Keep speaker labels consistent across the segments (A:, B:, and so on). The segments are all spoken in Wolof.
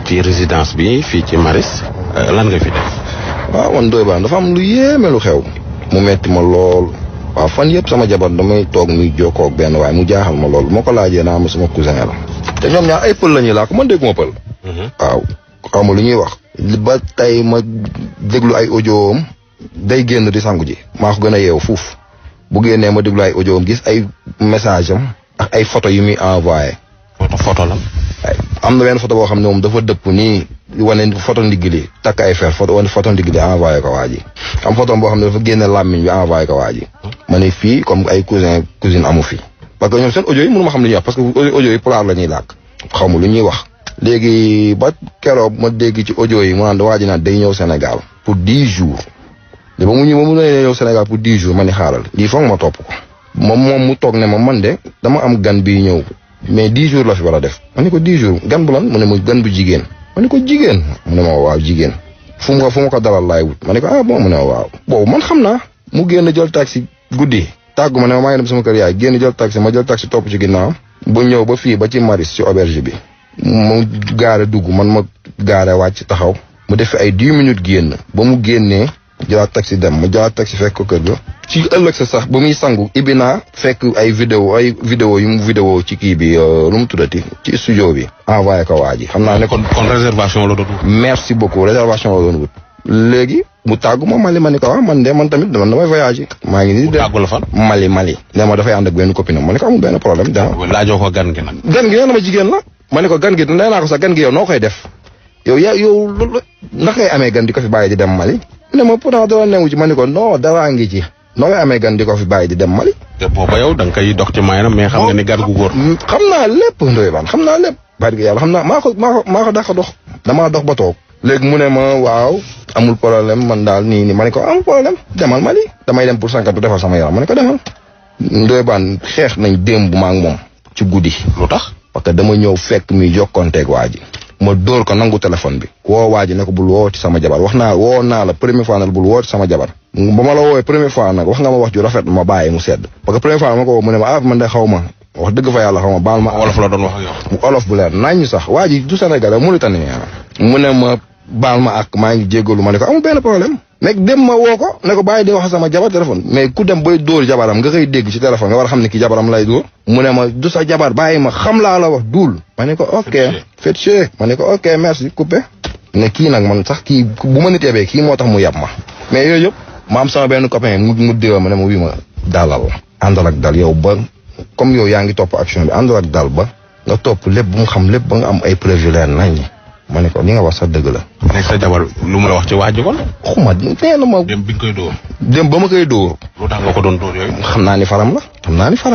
A: ci résidence bi fii ci Maris lan nga fi def.
B: waaw man Ndoye Bane dafa am lu yéeme lu xew. mu metti ma lool. waaw fan yëpp sama jabar damay toog muy jokkoo ak benn waaye mu jaaxal ma lool moo ko laajee naa ma sama cousin la. te ñoom ñaar ay pël la ñuy làkk man dégguma pël. waaw xaw ma lu ñuy wax. ba tey ma déglu ay audio am day génn di sangu ji. maa ko gën a yeewu fuuf bu génnee ma déglu ay audio am gis ay message am ak ay photo yu muy envoyé.
A: photo la.
B: am na benn photo boo xam ne moom dafa dëpp nii wane photo ndigli takk ay fer photo ndigli envoyé ko waa ji. am photo boo xam ne dafa génne làmmiñ bi envoyé ko waa ji. ma ne fii comme ay cousine amu fi. parce que ñoom seen audio yi mënu ma xam lu ñuy wax parce que audio yi pulaar la ñuy làkk. xaw ma lu ñuy wax. léegi ba keroog ma dégg ci audio yi mu naan waa ji naan day ñëw Sénégal pour 10 jours. ba mu ñëw Sénégal pour 10 jours ma ni xaaral lii foog ma topp ko. moom mu toog ne ma man de dama am gan bii ñëw. mais 10 jours la fi war a def. ma ne ko 10 jours gan bu lan mu ne ma gan bu jigéen. ma ne ko jigéen mu ne ma waaw jigéen. fu ma ko dalal laay wut. ma ne ko ah bon mu ne ma waaw. boobu man xam naa. mu génn jël taxi guddi. tàggu ma ne ma maa ngi dem sama kër yaay génn jël taxi ma jël taxi topp ci ginnaaw. bu ñëw ba fii ba ci Maris ci auberge bi. mu gaare dugg man ma gaare wàcc taxaw. mu def fi ay 10 minutes génn. ba mu génnee jëlaat taxi dem ma jëlaat taxi fekk ko kër ga. ci ëllëg sa sax ba muy sangu ibbi naa fekk ay vidéo yu mu vidéo ci kii bi lu mu tuddati ci studio bi. envoyé ko waa ji xam naa ne kon
A: réservation la doon wut.
B: merci beaucoup réservation la doon wut. léegi mu tàggu ma Mali ma ni ko ah man de man tamit damay voyagé. maa ngi nii de
A: tàggu la fan.
B: Mali ne ma dafay ànd ak benn copine ma ne ko amul benn problème dama.
A: laajoo ko gan gi nag.
B: gan gi nee na ma jigéen la. ma ne ko gan gi nee naa ko sax gan gi yow noo koy def. yow naka ngay amee gan di ko fi bàyyi di dem Mali. ne ma pourtant dara newu ci ma ne ko non dara ngi ci. noo ngay amee gan di ko fi bàyyi di dem Mali.
A: te booba yow da nga koy dox ci maanaam mais xam nga ni gan gu góor.
B: xam naa lépp Ndoye Bane xam naa lépp. bari yàlla xam naa maa ko dàq dox. damaa dox ba toog. léegi mu ne ma waaw amul problème man daal nii ma ne ko amul problème demal Mali. damay dem pour sànqatu defal sama yaram ma ne ko demal. Ndoye Bane xeex nañ démb ma ak moom. ci guddi.
A: lu tax.
B: parce que dama ñëw fekk muy jokkonteeg waa ji. ma dóor ko nangu téléphone bi. woo waa ji ne ko bul woo ci sama jabar woo naa la première fois nag bul woo ci sama jabar. ba ma la woowee première fois nag wax nga ma wax ju rafet ma bàyyi mu sedd. parce que première fois ma ko woo mu ne ma man de xaw ma wax dëgg fa yàlla xaw ma baal ma.
A: wolof la doon wax ak yow.
B: wolof bu leer nañ sax waa ji du Sénégalais Mauritanie mu ne ma baal ma ak maa ngi jéggalu ma ne ko amul benn problème. mais dem ma woo ko ne ko bàyyi di wax sama jabar téléphone mais ku dem bay dóor jabaram nga koy dégg ci téléphone nga war a xam ne ki jabaram lay dóor. mu ne ma du sa jabar bàyyi ma xam laa la wax duul. ma ne ko ok fait chier ma ne ko ok merci coupé. ne kii nag man sax kii bu ma nitee bee kii moo tax mu yab ma. mais yooyu yëpp ma am sama benn copain mu déwa ma ne ma wii ma dalal àndal ak dal yow ba comme yow yaa ngi topp action bi àndal ak dal ba nga topp lépp bu mu xam lépp ba nga am ay preuve leer nañ ma ne ko li nga wax sax dëgg la.
A: nekk sa jabar lu mu la wax ci waa ji kon.
B: xuma nee na ma.
A: dem bi nga koy dóor.
B: dem ba ma koy dóor.
A: lu tax nga ko doon dóor yooyu.
B: xam naa ni faram la.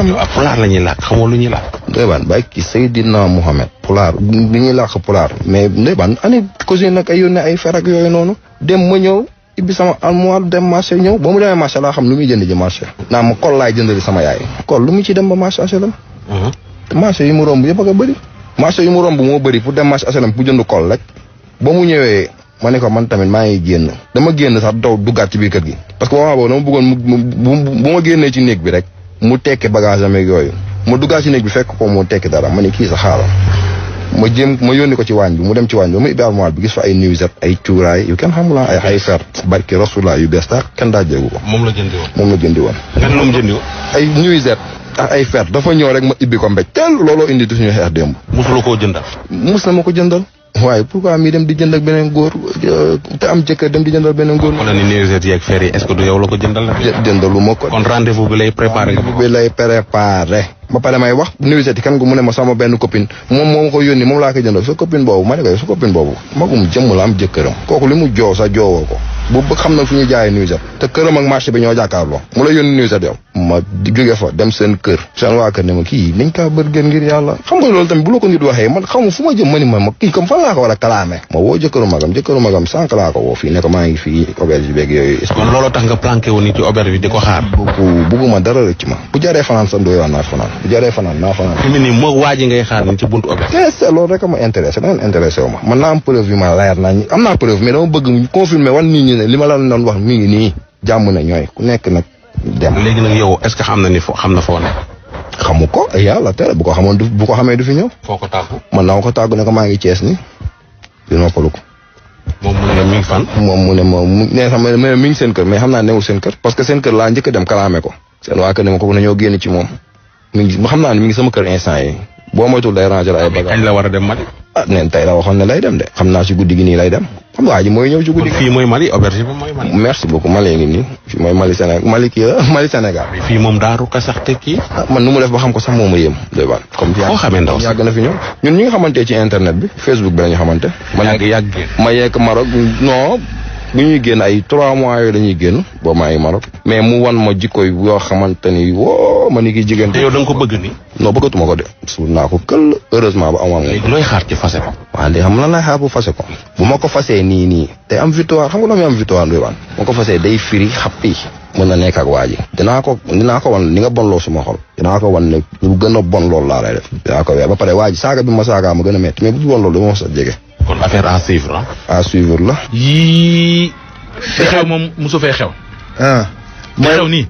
A: yow ak pulaar la ñuy làkk xamoo lu ñuy làkk.
B: Ndoye Bane bàyyi ki Seydina Mohamed. pulaar li ñuy làkk pulaar mais Ndoye Bane ani cousine nag ay yónnee ay fer ak yooyu noonu. dem ma ñëw ibbi sama armoire dem marché ñëw ba mu demee marché laa xam lu muy jënd ji marché. naa ma kol laay jëndali sama yaay. kol lu mu ci dem ba marché HLM. te marché yi mu romb yëpp a bëri. marché yi mu romb moo bëri pour dem marché HLM pour jënd kol rek. ba mu ñëwee ma ne ko man tamit maa ngi génn dama génn sax daw duggaat ci biir kër gi parce que moment boobu dama bëggoon bu ma génnee ci néeg bi rek mu tekki bagage am ak yooyu ma duggaat ci néeg bi fekk ko mu tekki dara ma ne kii sa xaaral ma yónni ko ci waañ bi mu dem ci waañ bi ba ma ibbi armoire bi gis fa ay nuisette ay cuuraay yu kenn xamula ay fer barki rasulaa yu bees tax kenn daa jéegu ko.
A: moom la jëndi woon. nga ne lu mu jëndi woon.
B: ay nuisette ak ay fer dafa ñëw rek ma ibbi ko mbéj teel looloo indi du suñu xeex démb.
A: musuloo koo jëndal.
B: mus na ma ko jëndal. waaye pourquoi mi dem di jënd ak beneen góor te am jëkkër dem di jëndal beneen góor.
A: kon ni nuisette yeeg fer yi est-ce que du yow la ko jëndal la.
B: jëndalu ma ko.
A: kon rendez-vous bi lay préparé nga.
B: bi lay préparé. ba pare may wax nuisette yi kan nga mu ne ma sama benn copine moom moo ma ko yónni moom laa ko jëndal sa copine boobu ma ne ko sa copine boobu magum jëmm la am jëkkëram. kooku li mu joow sa joowoo ko. bu xam na fu ñuy jaayee nuisette. te këram ak marché bi ñoo jàkkaarloo. mu la yónni nuisette yow. ma jóge fa dem seen kër. seen waa kër ne ma kii nañ kaa bërgën ngir yàlla. xam nga loolu tamit bu la ko nit waxee man xamu fu ma jëm ma ni ma kii comme fan laa ko war a kalaame. ma woo jëkkëru magam sànq laa ko woo fii ne ko maa ngi fii auberge beeg yooyu.
A: kon looloo tax nga planqué wu ni ci auberge bi di ko xaar.
B: bugguma dara rëcc ma. bu jaree fanaan sa Ndoye Bane naa fanaan bu jaree fanaan naa fanaan.
A: fi mu ne nii moo waa ji ngay xaar ni ci buntu auberge.
B: c'est loolu rek a ma intéressé leneen intéressé wu ma man naa am preuve yu ma leer naa am naa preuve mais dama bëgg confirmer wan nit ñi ne li ma la doon wax mi ngi nii jàmm na ñooy ku nekk nag dem.
A: léegi nag yow est-ce que xam na foo nekk.
B: xamu ko yàlla tere bu ko xamee du fi ñëw.
A: foo ko tàggu.
B: man naa ko tàggu ne ko maa ngi Cees ni di noppalu ko.
A: moom mu ne mi ngi fan.
B: moom mu ne moom nee sax mi ngi seen kër mais xam naa newul seen kër parce que seen kër laa njëkk a dem kalaame ko seen waa kër ne ma ko nañoo génn ci moom mi ngi xam naa ne mi ngi sama kër instant yi boo moytul day ranger ay bagages.
A: kañ la war a dem Mali.
B: ah neen tey la waxoon ne lay dem de xam naa si guddi gi nii lay dem xam waa ji mooy ñëw ci guddi gi.
A: fii mooy Mali auberge bi mooy Mali.
B: merci beaucoup Mali ngi nii fii mooy Mali Sénégal Mali kii la Mali Sénégal.
A: fii moom daaru kasax te kii.
B: ah man nu mu def ba xam ko sax moo ma yéem doy baan. comme
A: foo xamee ndaw si
B: yàgg na fi ñëw ñun ñi nga xamante ci internet bi Facebook bi la ñu xamante.
A: yàgg
B: ma yegg Maroc non bu ñuy génn ay 3 mois yooyu dañuy génn boobu maa ngi Maroc. mais mu wan ma jikko yoo xamante ni woo ma ni ki jigéen.
A: te yow da nga ko bëgg ni.
B: non bëggatuma ko de. suul naa ko këll heureusement ba amoon.
A: léegi looy xaar ci fase ko.
B: waaw léegi xam lan laay xaar bu fase ko. bu ma ko fasee nii te am victoire xam nga loo may am victoire doy waan. ma ko fasee day firi xappi. mën na nekk ak waa ji. dinaa ko wan ni nga bonloo suma xol. dinaa ko wan ne lu gën a bon loolu laa lay def. dinaa ko weer ba pare waa ji saaga bi ma saagaa ma gën a métti mais bu bon loolu dama mos a jege.
A: kon affaire à suivre
B: à suivre la.
C: yii. te xew moom mosu fee xew.
B: ah.
C: te xew nii.